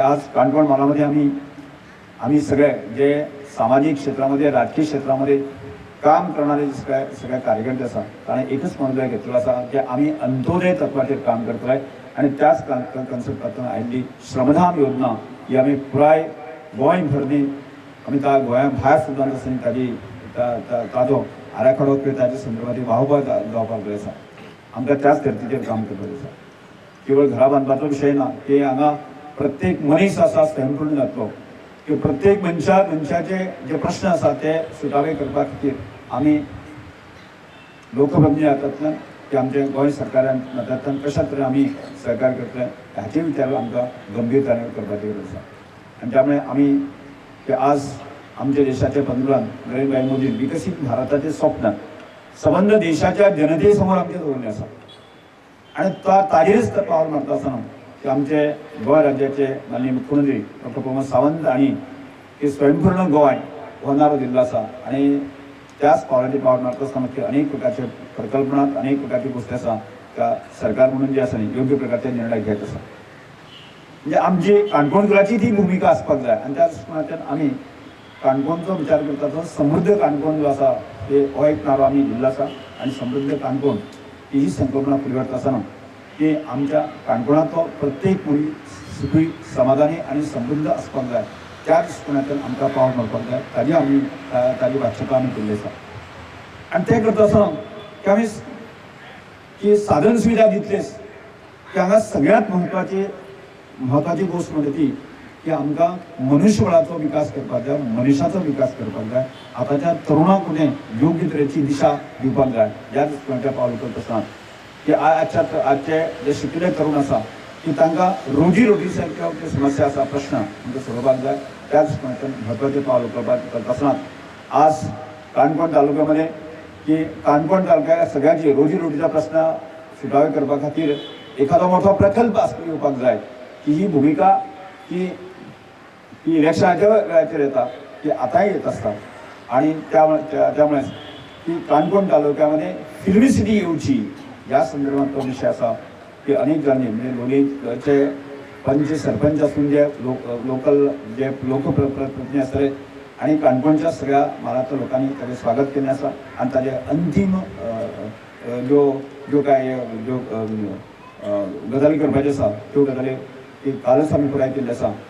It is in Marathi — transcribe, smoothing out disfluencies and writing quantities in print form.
आज काणकोण म्हालामध्ये आम्ही सगळे जे सामाजिक क्षेत्रामध्ये राजकीय क्षेत्रामध्ये काम करणारे सगळे कार्यकर्ते आसा ताणें एकच निर्णय घेतलो आसा की आम्ही अंत्योदय तत्वाचेर काम करतले आणि त्याच कन्सेप्टांतून आयिल्ली श्रमधाम योजना ही आम्ही पुराय गोंय भरनी आमी गोंया भायर सुद्दां आसा ताजी ताजो आराखडो ताच्या संदर्भात वाहोवपाक जावपाक जाय आसा आमकां त्याच धर्तीचेर काम करपाक आसा केवळ घरा बांदपाचो विशय ना की हांगा प्रत्येक मनीस आसा स्वयंपूर्ण जातलो की प्रत्येक मनशाचे जे प्रश्न आसा ते सुटावे करपा खातीर आमी लोकप्रतिनिधी हातांतल्यान की आमचे गोंय सरकारान हातांतल्यान कशा तरेन आमी सहकार्य करतले हाचे विचार आमकां गंभीरतायेन करपाची गरज आसा आनी त्यामुळे आमी की आज आमच्या देशाचे पंतप्रधान नरेंद्र भाई मोदी विकसीत भारताचे स्वप्न संबंध देशाच्या जनते समोर आमचे दवरले आसा आणि ताजेरच पावल मारता आसतना की आमचे गोंय राज्याचे माननीय मुख्यमंत्री डॉक्टर प्रमोद सावंत हांणी की स्वयंपूर्ण गोंय हो नारो दिल्लो आसा आणि त्याच पावलाचेर पावल मारता आसतना की अनेक प्रकारचे प्रकल्पनात अनेक प्रकारची गोष्टी आसा त्या सरकार म्हणून जे आसा न्ही योग्य प्रकारचे निर्णय घेत आसा म्हणजे आमची काणकोणकाराची ती भूमिका आसपाक जाय आणि त्याच प्रमाणान आमी काणकोणचो विचार करता तो समृद्ध काणकोण जो आसा हो एक नारो आमी दिल्लो आसा आणि समृद्ध काणकोण ही संकल्पना फुडें व्हरता आसतना की आमच्या काणकोणाचो प्रत्येक मनीस सुखी समाधानी आणि समृद्ध आसपाक जाय त्या दृश्टिकोनांतल्यान आमकां पावल मारपाक जाय ताजी भाशेपा आमी केल्ली आसा आनी तें करता आसतना की आमी की साधन सुविधा दितलेच की हांगा सगळ्यांत म्हत्वाची गोष्ट म्हणजे ती की आमकां मनुष्यबळाचो विकास करपाक जाय मनशाचो विकास करपाक जाय आतांच्या तरुणांक योग्य तरेची दिशा दिवपाक जाय ह्या दृश्टिकोनांतल्यान पावल करता आसतना की आजचे जे शिकिल्ले तरुण आसा की तांकां रोजी सारक्यो ज्यो समस्या आसा प्रश्न तांकां सोडोवपाक जाय त्या दृश्टिकोनांतल्यान म्हत्वाचें पावल करता आसतना आज काणकोण तालुक्यामध्ये की काणकोण तालुक्या सगळ्यांची रोजीचा प्रश्न सुटावे करपा खातीर एखादो मोठो प्रकल्प येवपाक जाय की ही भूमिका की इलेक्शनाच्या वेळाचेर येता की आतांय येत आसता आणि त्यामुळे की काणकोण तालुक्यामध्ये फिल्मी सिटी येवची ह्या संदर्भात तो विषय असा की अनेक जाणी म्हणजे लोलयेचे पंच सरपंच असून जे लोकल जे लोकप्रतिनिधी आसतले आणि काणकोणच्या सगळ्या म्हालांतल्या लोकांनी ताचें स्वागत केलें आसा आनी ताचे अंतीम ज्यो गजाली करपाच्यो आसा त्यो गजाली कालच आमी पुराय केल्ल्यो आसा